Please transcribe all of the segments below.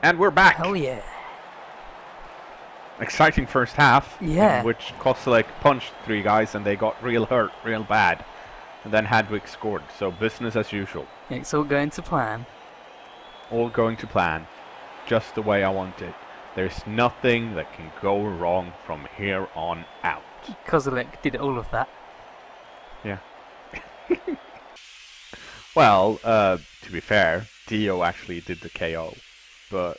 And we're back. Hell yeah. Exciting first half. Yeah. In which Kostelek punched 3 guys and they got real hurt, real bad. And then Hadwick scored. So business as usual. It's all going to plan. All going to plan. Just the way I want it. There's nothing that can go wrong from here on out. Kozilek did all of that. Yeah. Well, to be fair, Dio actually did the KO. But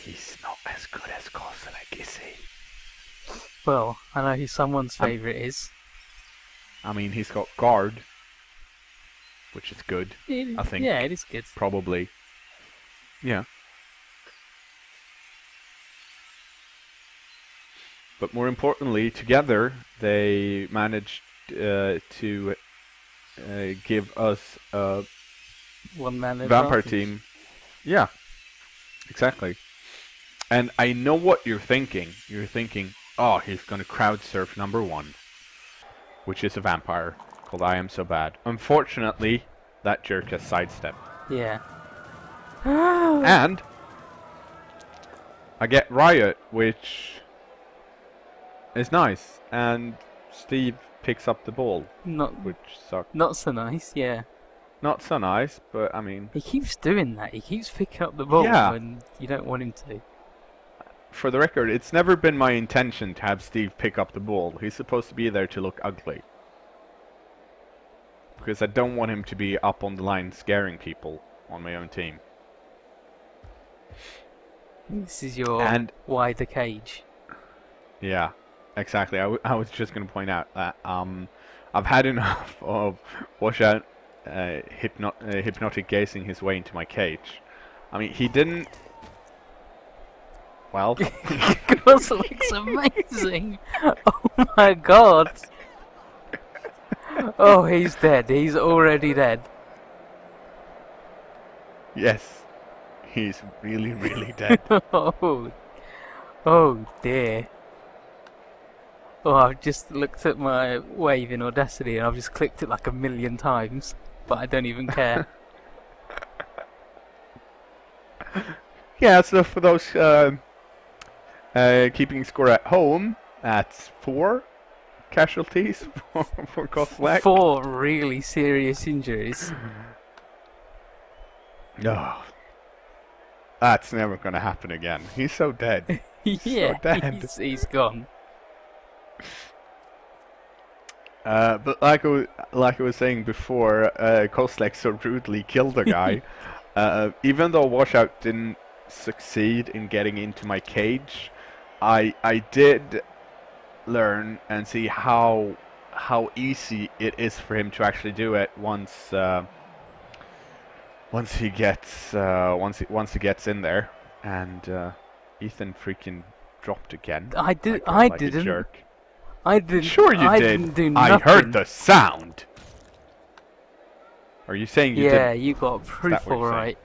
he's not as good as Kostelek, is he? Well, I know who someone's favourite is. I mean, he's got guard, which is good, I think. Yeah, it is good. Probably. Yeah. But more importantly, together, they managed to give us a One-man vampire advantage. team. Yeah, exactly. And I know what you're thinking. You're thinking, oh, he's going to crowd surf number 1. Which is a vampire called I Am So Bad. Unfortunately, that jerk has sidestepped. Yeah. And I get Riot, which is nice. And Steve picks up the ball, which sucks. Not so nice, yeah. Not so nice, but I mean... He keeps doing that. He keeps picking up the ball when you don't want him to. For the record, it's never been my intention to have Steve pick up the ball. He's supposed to be there to look ugly. Because I don't want him to be up on the line scaring people on my own team. This is your wider cage. Yeah, exactly. I was just going to point out that I've had enough of Washout hypnotic gazing his way into my cage. I mean, he didn't... Well... This looks amazing! Oh my god! Oh, he's dead. He's already dead. Yes. He's really, really dead. Oh dear. Oh, I've just looked at my wave in Audacity and I've just clicked it like 1,000,000 times. But I don't even care. Yeah, so for those keeping score at home, that's 4 casualties for Kostelek. 4 really serious injuries. No. That's never going to happen again. He's so dead. Yeah, so dead. He's gone. But like I was saying before, Kostelek so rudely killed a guy. Even though Washout didn't succeed in getting into my cage, I did learn and see how easy it is for him to actually do it once he gets in there. And Ethan freaking dropped again. I didn't. A jerk. I didn't. Sure you did. Didn't do nothing. I heard the sound. Are you saying you didn't? Yeah, you got proof alright.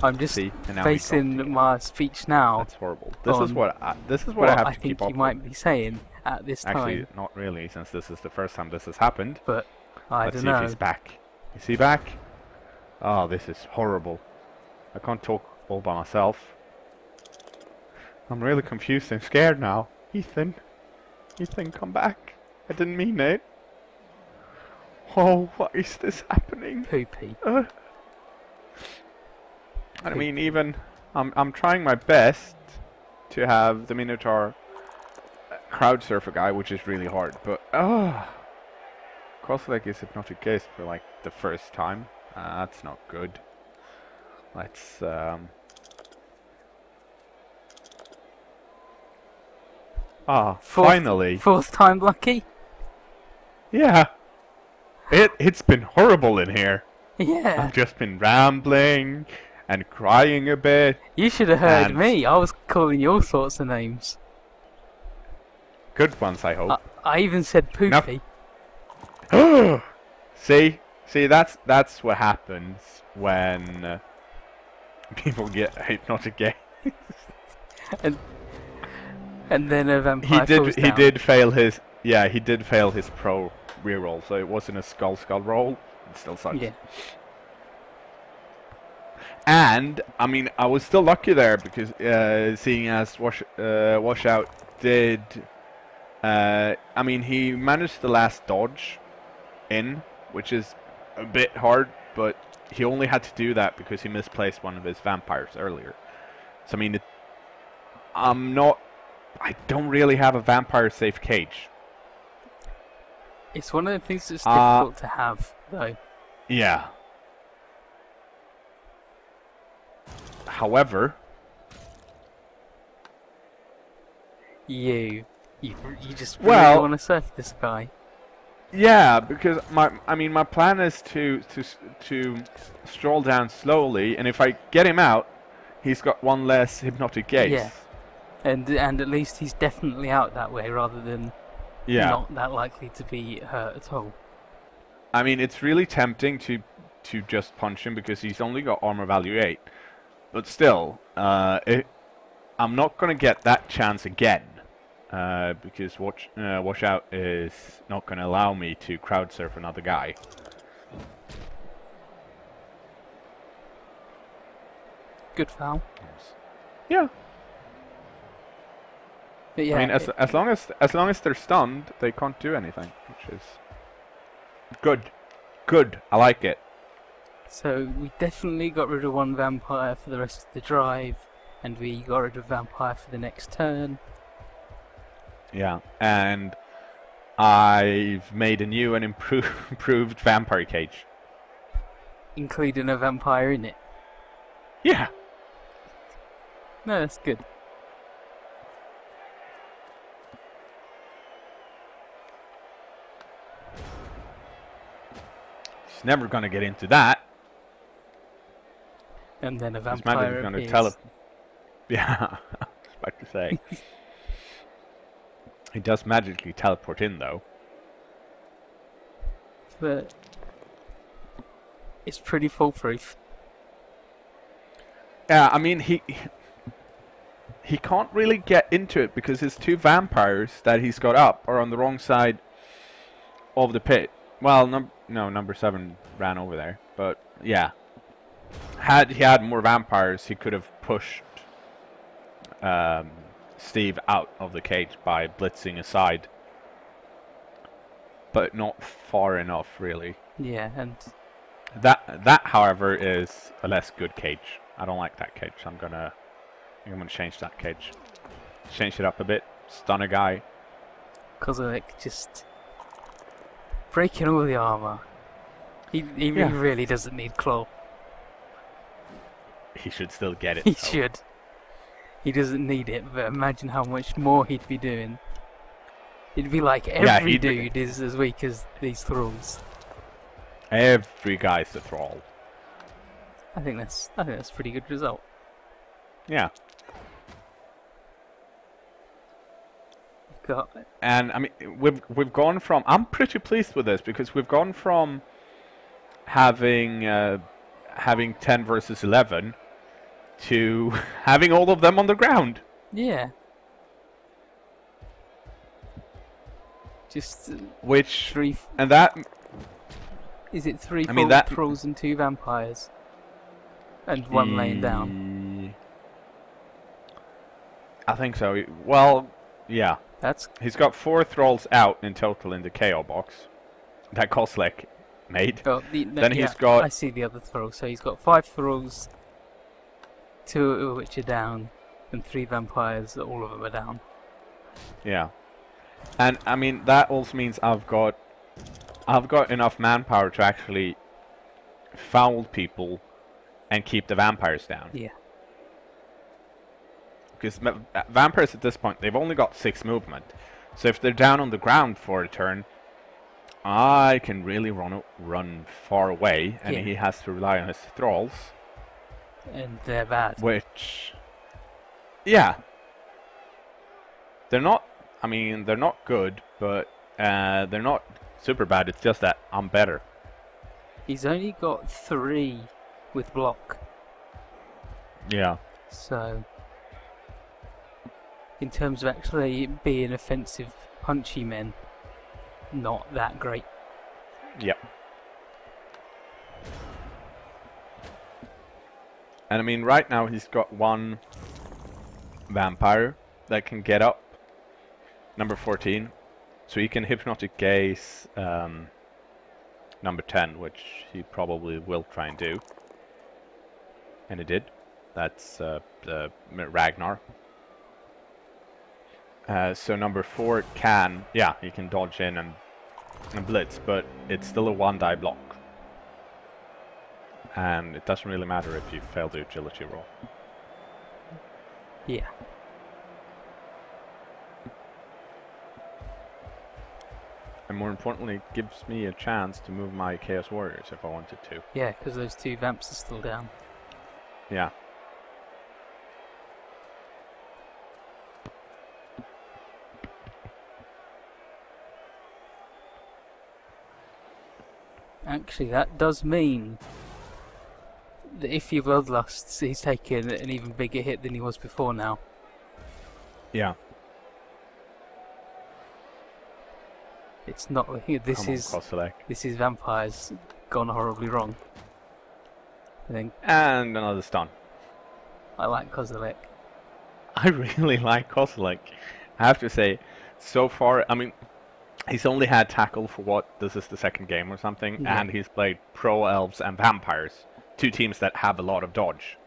I'm just facing my speech now. That's horrible. This is what I have to keep up with. I think you might be saying at this time. Actually, not really, since this is the first time this has happened. But I don't know. Let's see if he's back. Is he back? Oh, this is horrible. I can't talk all by myself. I'm really confused and scared now. Ethan, come back. I didn't mean it. Oh, what is this happening? Poopy. I mean, even I'm trying my best to have the Minotaur crowd surf a guy, which is really hard. But Kostelek is hypnotic gaze for like the first time. That's not good. Let's finally. 4th time lucky? Yeah. It's been horrible in here. Yeah. I've just been rambling and crying a bit. You should have heard me. I was calling you all sorts of names. Good ones, I hope. I even said poopy. See, that's what happens when people get hypnotic gaze. And then a vampire falls down. He did fail his pro reroll, so it wasn't a skull roll. It still sucks. Yeah. And I mean, I was still lucky there because seeing as Washout did, I mean, he managed the last dodge in, which is a bit hard, but he only had to do that because he misplaced one of his vampires earlier. So I mean, I don't really have a vampire safe cage. It's one of the things that's difficult to have, though. Yeah. However, you just really want to surf this guy. Yeah, because my plan is to stroll down slowly, and if I get him out, he's got one less hypnotic gaze. Yeah, and at least he's definitely out that way rather than not that likely to be hurt at all. I mean, it's really tempting to just punch him because he's only got armor value 8. But still, I'm not going to get that chance again, because Washout is not going to allow me to crowd surf another guy. Good foul. Yeah. But yeah, I mean, as long as they're stunned, they can't do anything, which is good. Good. I like it. So we definitely got rid of one vampire for the rest of the drive, and we got rid of vampire for the next turn. Yeah, and I've made a new and improved vampire cage. Including a vampire in it. Yeah. No, that's good. He's never gonna get into that. And then a vampire appears. Yeah, I was about to say. He does magically teleport in, though. But it's pretty foolproof. Yeah, I mean, he can't really get into it because his 2 vampires that he's got up are on the wrong side of the pit. Well, number 7 ran over there, but yeah. Had he had more vampires, he could have pushed Steve out of the cage by blitzing aside. But not far enough, really. Yeah, and that, however, is a less good cage. I don't like that cage. I'm gonna change that cage. Change it up a bit. Stun a guy. Kozilek just breaking all the armor. He really doesn't need claw. He should still get it. He should. He doesn't need it, but imagine how much more he'd be doing. It'd be like every dude is as weak as these thralls. Every guy's a thrall. I think that's a pretty good result. Yeah. Got And I mean, we've gone from. I'm pretty pleased with this because we've gone from having 10 versus 11 to having all of them on the ground. Yeah. Just which 3. And that is it 3 that thralls and 2 vampires, and 1 laying down. I think so. Well, yeah. He's got 4 thralls out in total in the KO box that Kozilek made. Oh, then he's got. I see the other thralls. So he's got 5 thralls, 2 of which are down, and 3 vampires. All of them are down. Yeah, and I mean that also means I've got enough manpower to actually foul people and keep the vampires down. Yeah. Because vampires at this point, they've only got 6 movement. So if they're down on the ground for a turn, I can really run far away, and he has to rely on his thralls. And they're bad. Which, yeah. They're not, I mean, they're not good, but they're not super bad. It's just that I'm better. He's only got 3 with block. Yeah. So in terms of actually being offensive punchy men, not that great. Yep. And I mean, right now he's got one vampire that can get up, number 14. So he can Hypnotic Gaze number 10, which he probably will try and do. And he did. That's Ragnar. So number 4 can, yeah, he can dodge in and blitz, but it's still a 1-die block. And it doesn't really matter if you fail the agility roll. Yeah. And more importantly, it gives me a chance to move my Chaos Warriors if I wanted to. Yeah, because those 2 vamps are still down. Yeah. Actually, that does mean that if your Bloodlust, he's taken an even bigger hit than he was before now. Yeah. It's not. This is vampires gone horribly wrong. I think. And another stun. I like Kozilek. I really like Kozilek. I have to say, so far, I mean, he's only had tackle for what? This is the 2nd game or something, yeah. And he's played Pro Elves and Vampires, 2 teams that have a lot of dodge.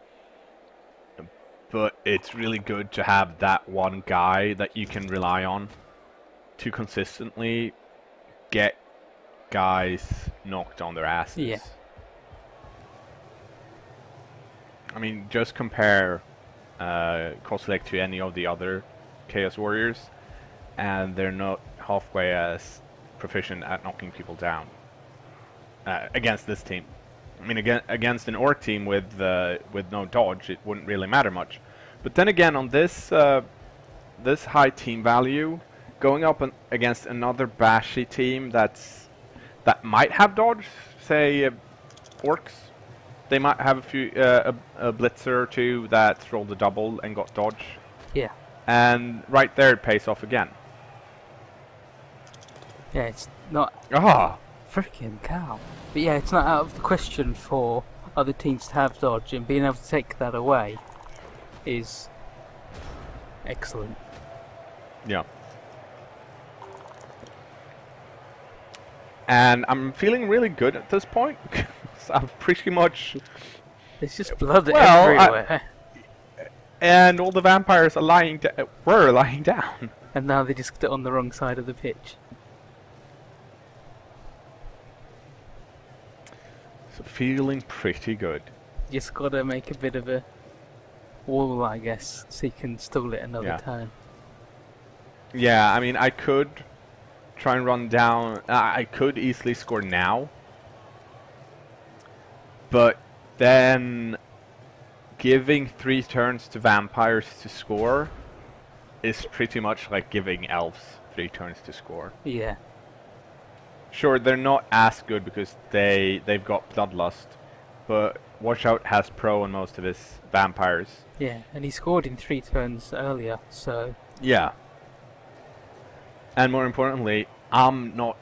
But it's really good to have that one guy that you can rely on to consistently get guys knocked on their asses. Yeah. I mean, just compare Kozilek to any of the other Chaos Warriors, and they're not halfway as proficient at knocking people down against this team. I mean, against an Orc team with no dodge, it wouldn't really matter much. But then again, on this this high team value, going up against another bashy team that might have dodge, say Orcs, they might have a few a blitzer or 2 that rolled a double and got dodge. Yeah. And right there it pays off again. Yeah, it's not. Ah. Freaking cow. But yeah, it's not out of the question for other teams to have dodge, and being able to take that away is excellent. Yeah. And I'm feeling really good at this point. I'm pretty much... There's just blood everywhere. And all the vampires are were lying down. And now they just get on the wrong side of the pitch. So feeling pretty good. Just gotta make a bit of a wall, I guess, so you can stall it another turn. Yeah, I mean, I could try and run down... I could easily score now. But then giving 3 turns to vampires to score is pretty much like giving elves 3 turns to score. Yeah. Sure, they're not as good because they've got Bloodlust, but Washout has Pro on most of his vampires. Yeah, and he scored in 3 turns earlier, so... Yeah. And more importantly, I'm not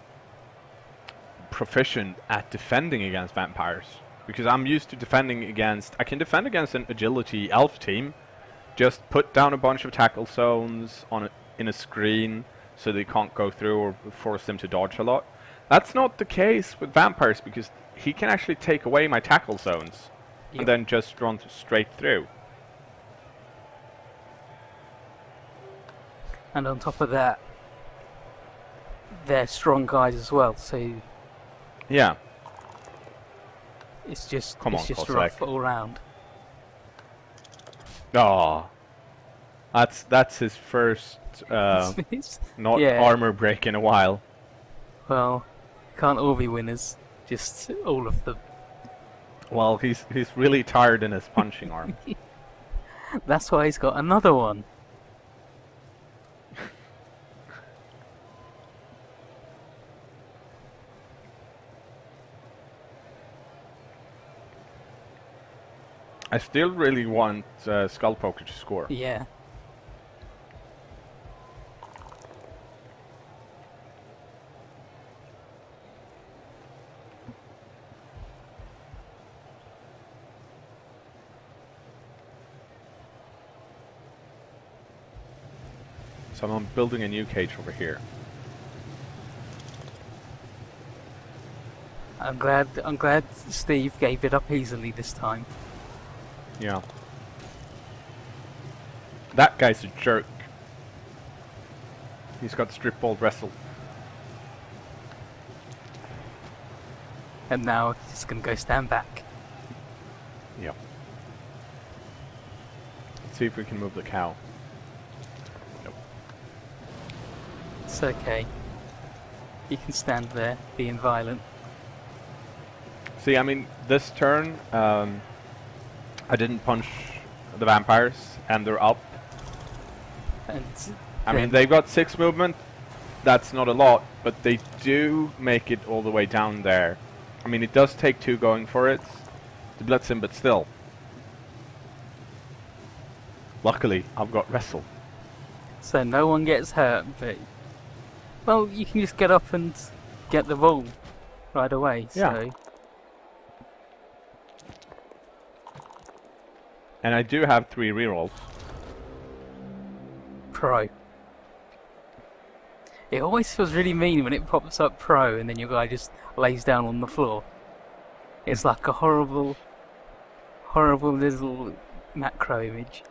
proficient at defending against vampires. Because I'm used to defending against... I can defend against an agility elf team. Just put down a bunch of tackle zones in a screen so they can't go through or force them to dodge a lot. That's not the case with vampires because he can actually take away my tackle zones. Yep. And then just run straight through. And on top of that, they're strong guys as well, so... Yeah. It's just rough all round. Oh, that's his first armor break in a while. Well, can't all be winners, just all of them. Well, he's really tired in his punching arm. That's why he's got another one. I still really want Skullpoker to score. Yeah. So I'm building a new cage over here. I'm glad Steve gave it up easily this time. Yeah. That guy's a jerk. He's got strip ball wrestle. And now he's gonna go stand back. Yep. Let's see if we can move the cow. Nope. It's okay. You can stand there, being violent. See, I mean, this turn, I didn't punch the vampires, and they're up. And I mean, they've got 6 movement. That's not a lot, but they do make it all the way down there. I mean, it does take 2 going for it to blitz him, but still. Luckily, I've got wrestle. so no one gets hurt, but well, you can just get up and get the ball right away. Yeah. So And I do have 3 rerolls. pro. It always feels really mean when it pops up pro and then your guy just lays down on the floor. It's like a horrible, horrible little macro image.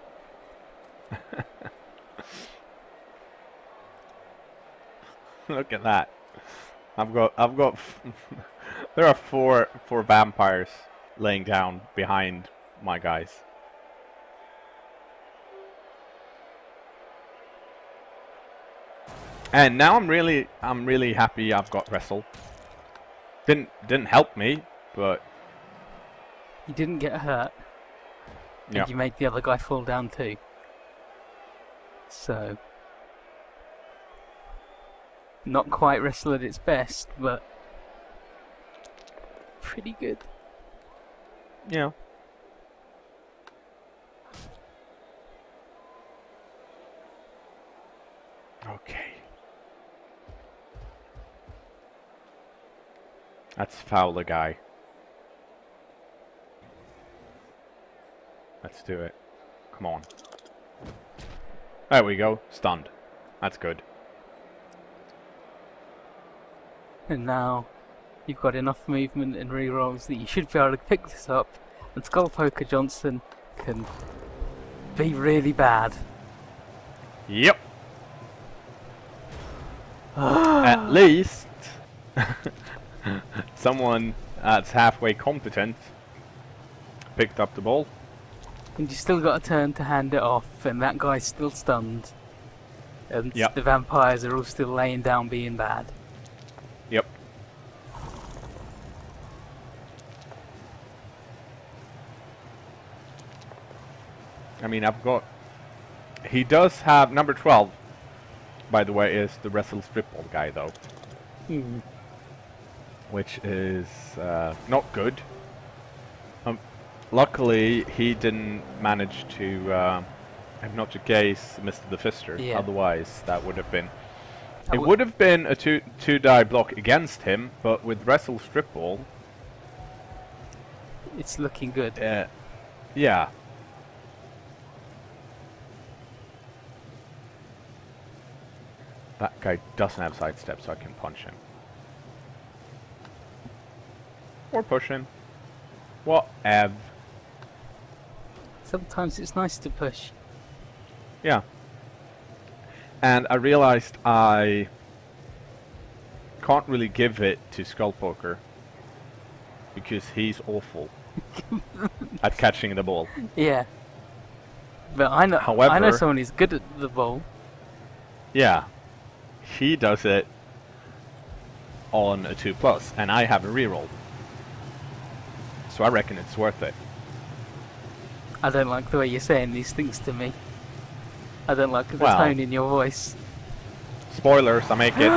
Look at that. I've got there are four vampires laying down behind my guys. And now I'm really happy I've got wrestle. Didn't help me, but You didn't get hurt, yeah. and you made the other guy fall down too. So, not quite wrestle at its best, but pretty good. Yeah. Okay. Let's foul the guy. Let's do it. Come on. There we go. Stunned. That's good. And now you've got enough movement and rerolls that you should be able to pick this up, and Skullpoker Johnson can be really bad. Yep. At least someone that's halfway competent picked up the ball. And you still got a turn to hand it off, and that guy's still stunned. And Yep. the vampires are all still laying down being bad. Yep. I mean, I've got... He does have... Number 12, by the way, is the wrestle strip ball guy, though. Hmm. Which is not good. Luckily, he didn't manage to not to gaze Mr. the Fister. Yeah. Otherwise, that would have been... That It would have been a two die block against him, but with wrestle strip ball... It's looking good. Yeah. That guy doesn't have sidestep, so I can punch him. Or push him. Whatever. Sometimes it's nice to push. Yeah. And I realized I can't really give it to Skullpoker because he's awful at catching the ball. Yeah. But I know However, someone who's good at the ball. Yeah. He does it on a 2+, and I have a reroll. So I reckon it's worth it. I don't like the way you're saying these things to me. I don't like the Well. tone in your voice. Spoilers, I make it.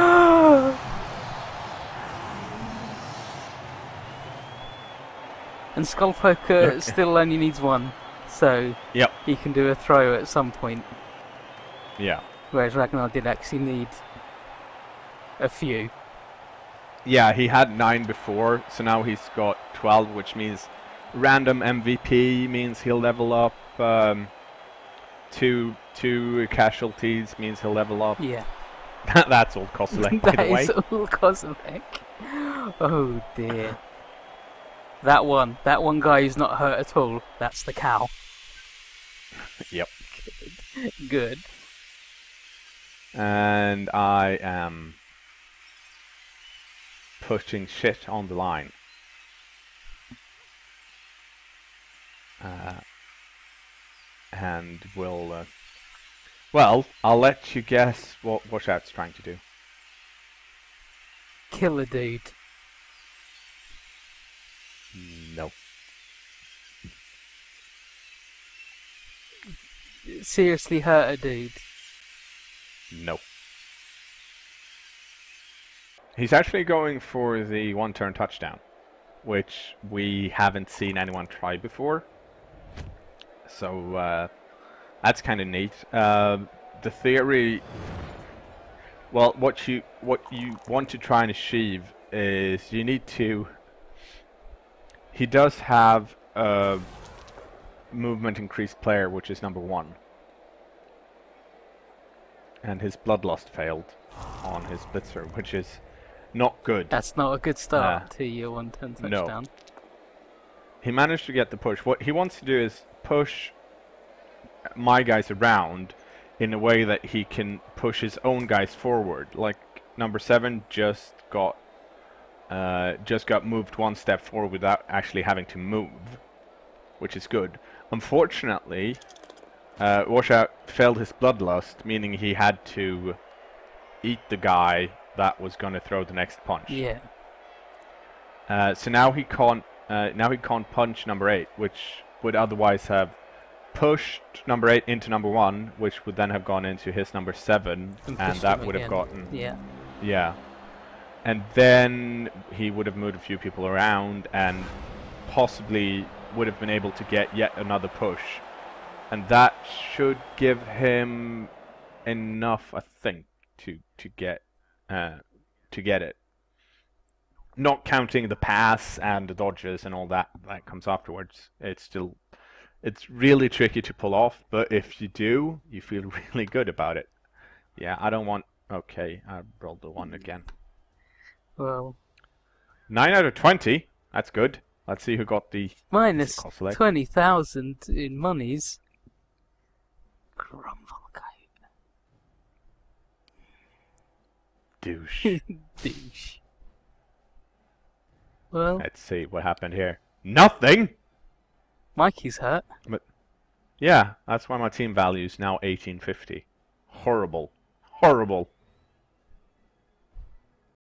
And Skullpoker still only needs one, so Yep. he can do a throw at some point. Yeah. Whereas Ragnar did actually need a few. Yeah, he had 9 before, so now he's got 12, which means random MVP, means he'll level up two casualties means he'll level up. Yeah. That's all Kozilek, by the way. That is all Kozilek. Oh dear. That one guy who's not hurt at all, that's the cow. Yep. Good. And I am pushing shit on the line. And we'll... well, I'll let you guess what Washout's trying to do. Kill a dude. No. Seriously hurt a dude. No. He's actually going for the one-turn touchdown, which we haven't seen anyone try before. So that's kind of neat. The theory, well, what you want to try and achieve is you need to. He does have a movement increased player, which is number 1. And his bloodlust failed on his blitzer, which is not good. That's not a good start to your one-turn touchdown. No. He managed to get the push. What he wants to do is push my guys around in a way that he can push his own guys forward. Like number 7 just got moved one step forward without actually having to move, which is good. Unfortunately, Washout failed his bloodlust, meaning he had to eat the guy that was going to throw the next punch. Yeah. So now he can't punch number 8, which would otherwise have pushed number 8 into number 1, which would then have gone into his number 7, and that would have gotten... Yeah. And then he would have moved a few people around and possibly would have been able to get yet another push. And that should give him enough, I think, to get it. Not counting the pass and the dodges and all that comes afterwards. It's really tricky to pull off, but if you do, you feel really good about it. Yeah, I don't want... Okay, I rolled the 1 again. Well... 9 out of 20. That's good. Let's see who got the... Minus 20,000 in monies. Grumble guy. Douche. Douche. Well... Let's see what happened here. Nothing! Mikey's hurt. But yeah, that's why my team value is now 1850. Horrible. Horrible.